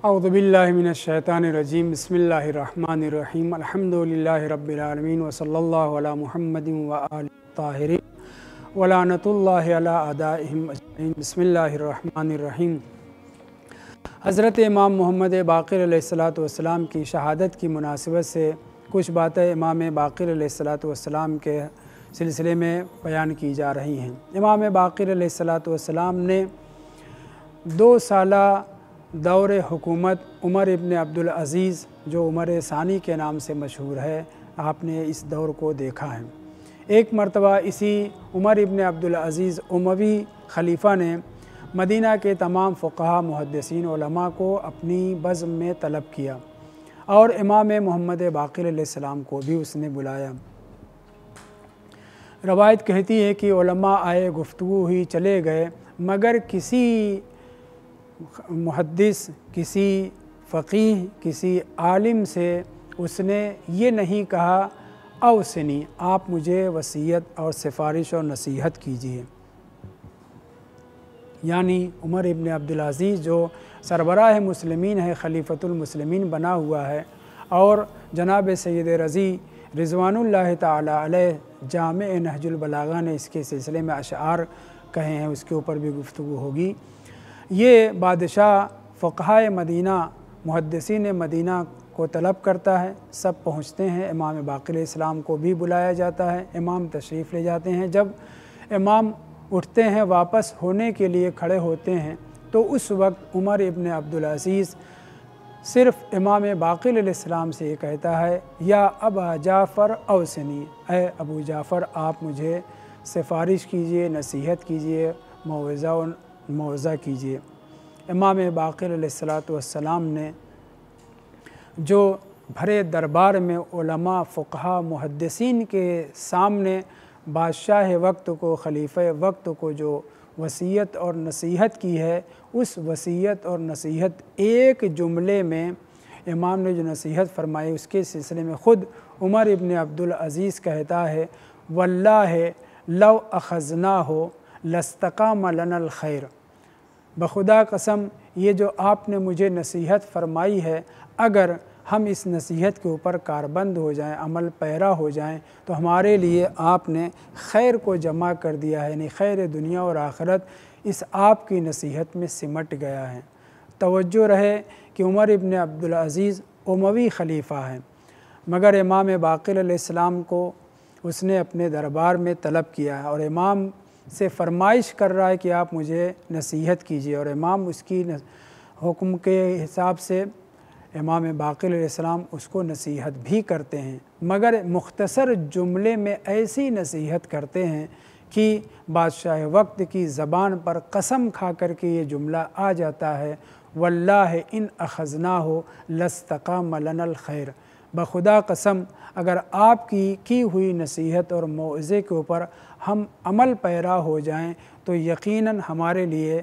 औज़ुबिल्लाहि मिनश्शैतानिर्रजीम बिस्मिल्लाहिर्रहमानिर्रहीम अल्हम्दुलिल्लाहि रब्बिल आलमीन व सल्लल्लाहु अला मुहम्मदिन व आलिहि ताहिरीन व लानतुल्लाहि अला अदाइहिम अजमईन। बिस्मिल्लाहिर्रहमानिर्रहीम। हज़रत इमाम मोहम्मद बाक़िर अलैहिस्सलातु वस्सलाम की शहादत की मुनासिबत से कुछ बातें इमाम बाक़िर अलैहिस्सलातु वस्सलाम के सिलसिले में बयान की जा रही हैं। इमाम बाक़िर अलैहिस्सलातु वस्सलाम ने 2 साला दौर हुकूमत उमर इब्न अब्दुल अज़ीज़ जो उमर सानी के नाम से मशहूर है, आपने इस दौर को देखा है। एक मरतबा इसी उमर इब्न अब्दुल अज़ीज़ उमवी खलीफ़ा ने मदीना के तमाम फ़ुक़हा मुहद्दिसीन उलमा को अपनी बज़्म में तलब किया और इमाम मोहम्मद बाक़िर अलैहिस्सलाम को भी उसने बुलाया। रवायत कहती है कि उलमा आए, गुफ्तगू हुई, चले गए, मगर किसी मुहद्दिस, किसी फ़क़ीह, किसी आलिम से उसने ये नहीं कहा औसनी, आप मुझे वसीयत और सिफारिश और नसीहत कीजिए। यानी उमर इब्न अब्दुल अज़ीज़ जो सरबराह मुस्लिमीन है, खलीफतुल मुस्लिमीन बना हुआ है, और जनाब सैयद रज़ी रिज़वानुल्लाह ताला अलैह जामे नहजुल बलागा ने इसके सिलसिले में अशआर कहे हैं, उसके ऊपर भी गुफ्तगू होगी। ये बादशाह फ़ुक़हाए मदीना, मुहद्दिसीन मदीना को तलब करता है, सब पहुँचते हैं। इमाम बाक़िर अलैहिस्सलाम को भी बुलाया जाता है, इमाम तशरीफ़ ले जाते हैं। जब इमाम उठते हैं, वापस होने के लिए खड़े होते हैं, तो उस वक्त उमर इब्न अब्दुल अज़ीज़ सिर्फ़ इमाम बाक़िर अलैहिस्सलाम से ये कहता है, या अबा जाफ़र औसनी, ऐ अबू जाफ़र आप मुझे सिफारिश कीजिए, नसीहत कीजिए, मौज़ा कीजिए। इमाम बाक़िर अलैहिस्सलातु वस्सलाम ने जो भरे दरबार में उलमा, फ़ुक़हा, मुहद्दिसीन के सामने बादशाह वक्त को, खलीफ़े वक्त को जो वसीयत और नसीहत की है, उस वसीयत और नसीहत एक जुमले में इमाम ने जो नसीहत फरमाई, उसके सिलसिले में ख़ुद उमर इब्न अब्दुल अज़ीज़ कहता है, वल्लाहि लव अख़ज़नाहु लस्तक़ाम लनल खैर, बखुदा कसम ये जो आपने मुझे नसीहत फरमाई है, अगर हम इस नसीहत के ऊपर कारबंद हो जाएं, अमल पैरा हो जाएं, तो हमारे लिए आपने खैर को जमा कर दिया है। यानी खैर दुनिया और आखिरत इस आपकी नसीहत में सिमट गया है। तवज्जो रहे कि उमर इब्न अब्दुल अज़ीज़ उमवी खलीफ़ा हैं, मगर इमाम बाक़िर अलैहिस्सलाम को उसने अपने दरबार में तलब किया है और इमाम से फरमाइश कर रहा है कि आप मुझे नसीहत कीजिए, और इमाम उसकी हुक्म के हिसाब से इमाम बाक़िर अलैहिस्सलाम उसको नसीहत भी करते हैं, मगर मुख्तसर जुमले में ऐसी नसीहत करते हैं कि बादशाह वक्त की ज़बान पर कसम खा कर के ये जुमला आ जाता है, वल्लाहि इन अख़ज़नाहु लस्तक़ाम लनल खैर, बखुदा कसम अगर आपकी की हुई नसीहत और मौज़े के ऊपर हम अमल पैरा हो जाएं, तो यकीनन हमारे लिए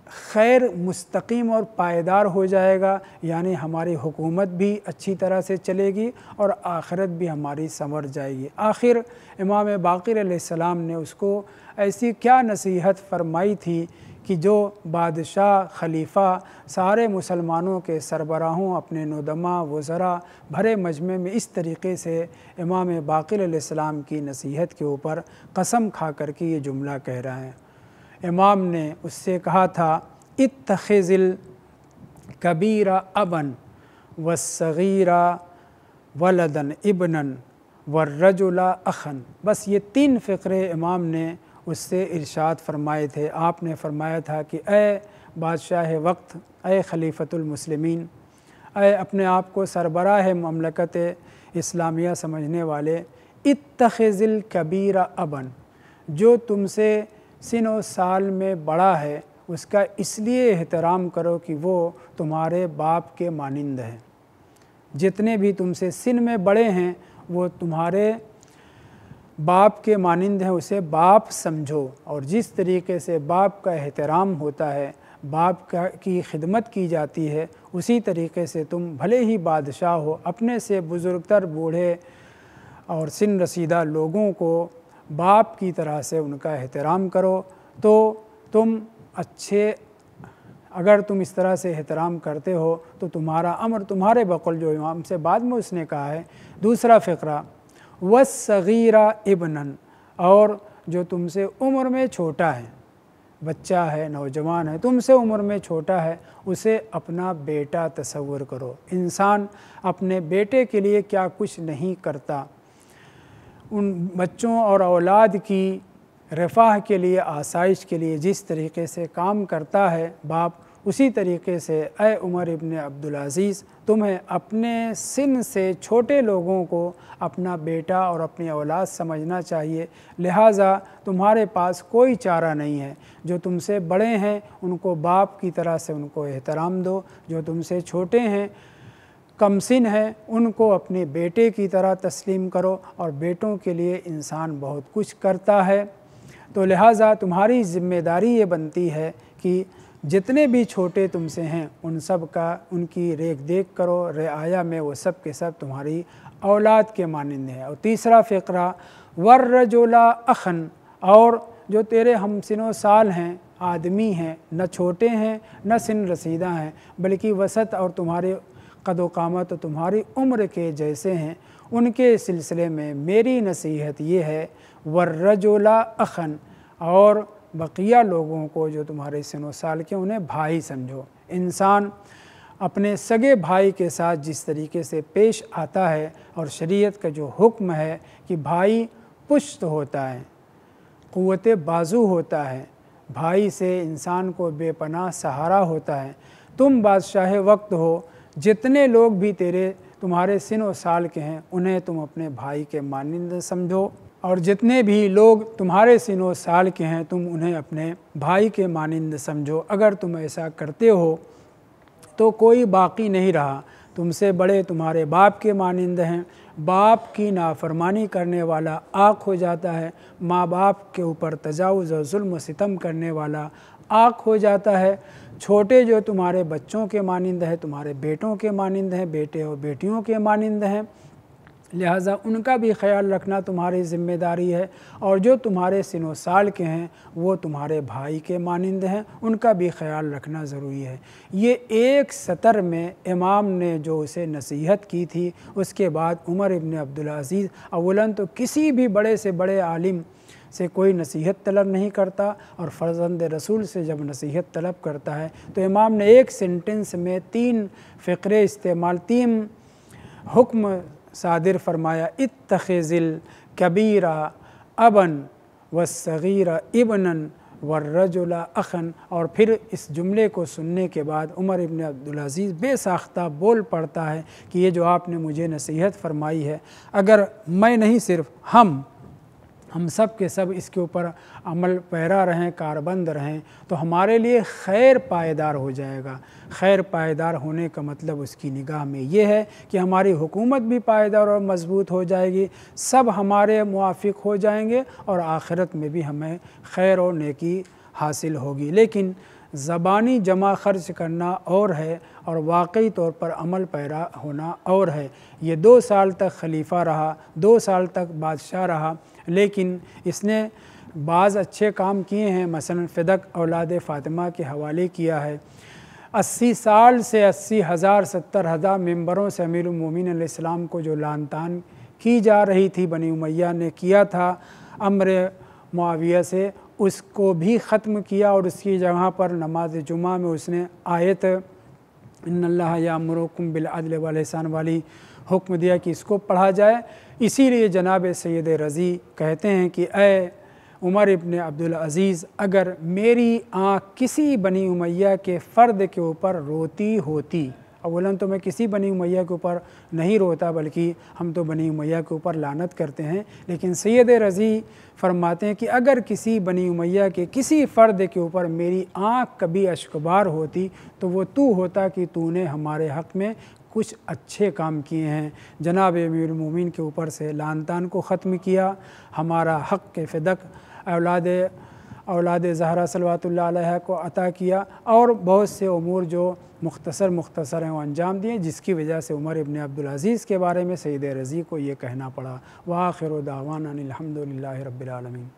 खैर मुस्तकीम और पायदार हो जाएगा। यानी हमारी हुकूमत भी अच्छी तरह से चलेगी और आखिरत भी हमारी संवर जाएगी। आखिर इमाम बाक़िर अलैहिस्सलाम ने उसको ऐसी क्या नसीहत फरमाई थी कि जो बादशाह, खलीफ़ा, सारे मुसलमानों के सरबराहों, अपने नुदमा, वज़रा भरे मजमे में इस तरीक़े से इमाम बाक़िर अलैहिस्सलाम की नसीहत के ऊपर कसम खा कर के ये जुमला कह रहा है। इमाम ने उससे कहा था, इत्तख़िज़िल कबीरा अबन वस्सग़ीरा वलदन इब्नन वर्रजुला अखन। बस ये 3 फ़िक्रे इमाम ने उससे इरशाद फरमाए थे। आपने फरमाया था कि ए बादशाह वक्त, ए खलीफतुल मुस्लिमीन, ए अपने आप को सरबराह ममलकत इस्लामिया समझने वाले, इत्तख़िज़िल कबीरा अबन, जो तुमसे सिनो साल में बड़ा है उसका इसलिए एहतराम करो कि वो तुम्हारे बाप के मानिंद है। जितने भी तुमसे सिन में बड़े हैं वो तुम्हारे बाप के मानिंद हैं, उसे बाप समझो। और जिस तरीके से बाप का एहतराम होता है, बाप की खिदमत की जाती है, उसी तरीके से तुम भले ही बादशाह हो, अपने से बुज़ुर्गतर, बूढ़े और सिन रसीदा लोगों को बाप की तरह से उनका एहतराम करो, तो तुम अच्छे अगर तुम इस तरह से एहतराम करते हो तो तुम्हारा अमर तुम्हारे बकुल, जो इमाम से बाद में उसने कहा है। दूसरा फ़िक्रा, वस्सगीरा इब्नन, और जो तुमसे उम्र में छोटा है, बच्चा है, नौजवान है, तुमसे उम्र में छोटा है, उसे अपना बेटा तसव्वुर करो। इंसान अपने बेटे के लिए क्या कुछ नहीं करता, उन बच्चों और औलाद की रफ़ाह के लिए, आसाइश के लिए जिस तरीके से काम करता है बाप, उसी तरीके से ए उमर इब्न अब्दुल अज़ीज़, तुम्हें अपने सिन से छोटे लोगों को अपना बेटा और अपनी औलाद समझना चाहिए। लिहाजा तुम्हारे पास कोई चारा नहीं है। जो तुमसे बड़े हैं उनको बाप की तरह से उनको एहतराम दो, जो तुमसे छोटे हैं, कमसिन है, उनको अपने बेटे की तरह तस्लीम करो, और बेटों के लिए इंसान बहुत कुछ करता है। तो लिहाजा तुम्हारी ज़िम्मेदारी ये बनती है कि जितने भी छोटे तुमसे हैं उन सब का, उनकी रेख देख करो, रिआया में वो सब के सब तुम्हारी औलाद के मानंद हैं। और तीसरा फ़िक्रा, वर्रजुला अखन, और जो तेरे हमसिनो साल हैं, आदमी हैं, न छोटे हैं न सिन रसीदा हैं, बल्कि वसत और तुम्हारे कदो कामत तो तुम्हारी उम्र के जैसे हैं, उनके सिलसिले में मेरी नसीहत ये है, वर्रजुला अखन, और बकिया लोगों को जो तुम्हारे सिनो साल के, उन्हें भाई समझो। इंसान अपने सगे भाई के साथ जिस तरीके से पेश आता है, और शरीयत का जो हुक्म है कि भाई पुश्त होता है, क़ुव्वत बाजू होता है, भाई से इंसान को बेपनाह सहारा होता है। तुम बादशाह वक्त हो, जितने लोग भी तुम्हारे सिन व साल के हैं उन्हें तुम अपने भाई के मानिंद समझो, और जितने भी लोग तुम्हारे सिन व साल के हैं तुम उन्हें अपने भाई के मानिंद समझो। अगर तुम ऐसा करते हो तो कोई बाकी नहीं रहा, तुमसे बड़े तुम्हारे बाप के मानिंद हैं। बाप की नाफरमानी करने वाला आँख हो जाता है, माँ बाप के ऊपर तजावुज़ और जुल्म सितम करने वाला आँख हो जाता है। छोटे जो तुम्हारे बच्चों के मानिंद हैं, तुम्हारे बेटों के मानिंद हैं, बेटे और बेटियों के मानिंद हैं, लिहाजा उनका भी ख्याल रखना तुम्हारी ज़िम्मेदारी है। और जो तुम्हारे सिनो साल के हैं वो तुम्हारे भाई के मानिंद हैं, उनका भी ख्याल रखना ज़रूरी है। ये एक सतर में इमाम ने जो उसे नसीहत की थी, उसके बाद उमर इब्न अब्दुल अज़ीज़ अव्वलन तो किसी भी बड़े से बड़े आलिम से कोई नसीहत तलब नहीं करता, और फ़र्ज़ंद रसूल से जब नसीहत तलब करता है तो इमाम ने एक सेंटेंस में 3 फ़िक्रे इस्तेमाल, 3 हुक्म सादिर फरमाया, इत्तख़िज़िल कबीरा अबन वस्सगीरा इब्नन वर्रजुला अखन। और फिर इस जुमले को सुनने के बाद उमर इब्न अब्दुल अज़ीज़ बेसाख्ता बोल पड़ता है कि ये जो आपने मुझे नसीहत फरमाई है, अगर मैं नहीं सिर्फ हम सब के सब इसके ऊपर अमल पैरा रहें, कारबंद रहें, तो हमारे लिए खैर पायदार हो जाएगा। खैर पायदार होने का मतलब उसकी निगाह में ये है कि हमारी हुकूमत भी पायदार और मज़बूत हो जाएगी, सब हमारे मुआफ़िक हो जाएंगे, और आखिरत में भी हमें खैर और नेकी हासिल होगी। लेकिन ज़बानी जमा खर्च करना और है, और वाकई तौर पर अमल पैरा होना और है। ये 2 साल तक खलीफा रहा, 2 साल तक बादशाह रहा, लेकिन इसने बाज़ अच्छे काम किए हैं। मसलन फ़िदक औलाद फ़ातिमा के हवाले किया है। 80 साल से 80,000 70,000 मेंबरों से अमीरुल मोमिनीन अलैहिस्सलाम को जो लान तान की जा रही थी, बनी उमैया ने किया था अम्र मुआविया से, उसको भी ख़त्म किया, और उसकी जगह पर नमाज जुमा में उसने आयत इन्नल्लाह यामुरुकुम बिल अदल वल इहसान वाली हुक्म दिया कि इसको पढ़ा जाए। इसीलिए जनाब सैयद रज़ी कहते हैं कि ए उमर इब्न अब्दुल अज़ीज़, अगर मेरी आँख किसी बनी उमैया के फ़र्द के ऊपर रोती होती, अवलन तो मैं किसी बनी उमैया के ऊपर नहीं रोता, बल्कि हम तो बनी उमैया के ऊपर लानत करते हैं, लेकिन सैयद रज़ी फरमाते हैं कि अगर किसी बनी उमैया के किसी फ़र्द के ऊपर मेरी आँख कभी अश्कबार होती तो वो तू होता कि तूने हमारे हक़ में कुछ अच्छे काम किए हैं। जनाब अमीरुल मोमिनीन के ऊपर से लान तान को ख़त्म किया, हमारा हक़ के फ़िदक औलाद ज़हरा सल्लल्लाहु अलैहा को अता किया, और बहुत से उमूर जो मुख्तसर हैं वो अंजाम दिए, जिसकी वजह से उमर इब्न अब्दुल अज़ीज़ के बारे में सैयद रज़ी को ये कहना पड़ा। व आखिरु दावाना अनिल हम्दुलिल्लाहि रब्बिल आलमीन।